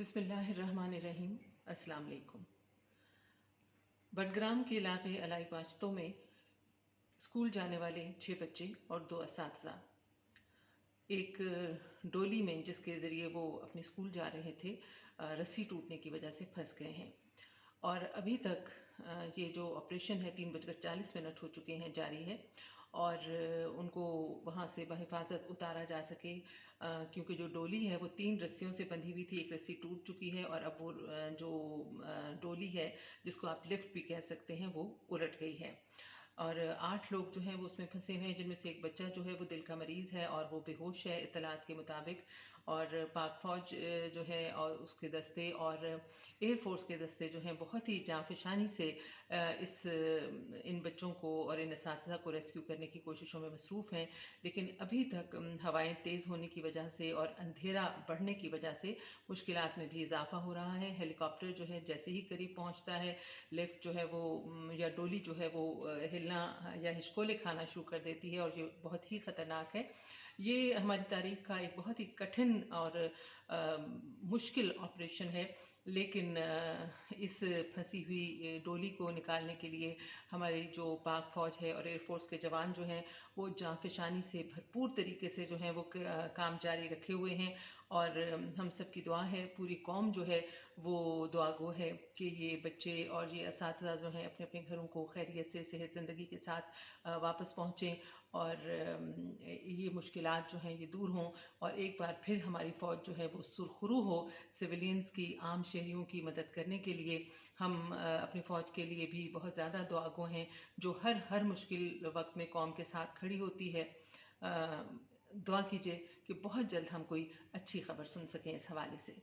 بسم اللہ الرحمن الرحیم۔ السلام علیکم۔ بڈگرام کے علاقے علائی پاشتوں میں اسکول جانے والے 6 بچے اور 2 اساتذہ ایک ڈولی میں جس کے ذریعے وہ اپنے اسکول جا رہے تھے رسی ٹوٹنے کی وجہ سے پھنس گئے ہیں، اور ابھی تک یہ جو آپریشن ہے 3:40 ہو چکے ہیں، جاری ہے، اور ان کو وہاں سے بحفاظت اتارا جا سکے، کیونکہ جو ڈولی ہے وہ 3 رسیوں سے بندھی ہوئی تھی، ایک رسی ٹوٹ چکی ہے اور اب وہ جو ڈولی ہے جس کو آپ لفٹ بھی کہہ سکتے ہیں وہ الٹ گئی ہے، اور 8 لوگ جو ہیں وہ اس میں پھنسے ہوئے ہیں، جن میں سے ایک بچہ جو ہے وہ دل کا مریض ہے اور وہ بے ہوش ہے اطلاعات کے مطابق، اور پاک فوج جو ہے اور اس کے دستے اور ایئر فورس کے دستے جو ہیں بہت ہی جانفشانی سے ان بچوں کو اور ان اساتذہ کو ریسکیو کرنے کی کوششوں میں مصروف ہیں، لیکن ابھی تک ہوائیں تیز ہونے کی وجہ سے اور اندھیرا بڑھنے کی وجہ سے مشکلات میں بھی اضافہ ہو رہا ہے۔ ہیلی کاپٹر جو ہے جیسے ہی قریب پہنچتا ہے، لفٹ جو ہے وہ یا ڈولی جو ہے وہ ہلنا یا ہچکولے کھانا شروع کر دیتی ہے، اور یہ بہت ہی خطرناک ہے۔ یہ ہماری تاریخ کا ایک بہت ہی کٹھن اور مشکل آپریشن ہے، لیکن اس پھنسی ہوئی ڈولی کو نکالنے کے لیے ہماری جو پاک فوج ہے اور ایئر فورس کے جوان جو ہیں وہ جانفشانی سے بھرپور طریقے سے جو ہیں وہ کام جاری رکھے ہوئے ہیں، اور ہم سب کی دعا ہے، پوری قوم جو ہے وہ دعا گو ہے کہ یہ بچے اور یہ اساتذہ جو ہیں اپنے اپنے گھروں کو خیریت سے صحت زندگی کے ساتھ واپس پہنچیں، اور یہ مشکلات جو ہیں یہ دور ہوں، اور ایک بار پھر ہماری فوج جو ہے وہ سرخرو ہو سویلینز کی، عام شہریوں کی مدد کرنے کے لیے۔ ہم اپنی فوج کے لیے بھی بہت زیادہ دعا گو ہیں، جو ہر مشکل وقت میں قوم کے ساتھ کھڑی ہوتی ہے۔ دعا کیجئے کہ بہت جلد ہم کوئی اچھی خبر سن سکیں اس حوالے سے۔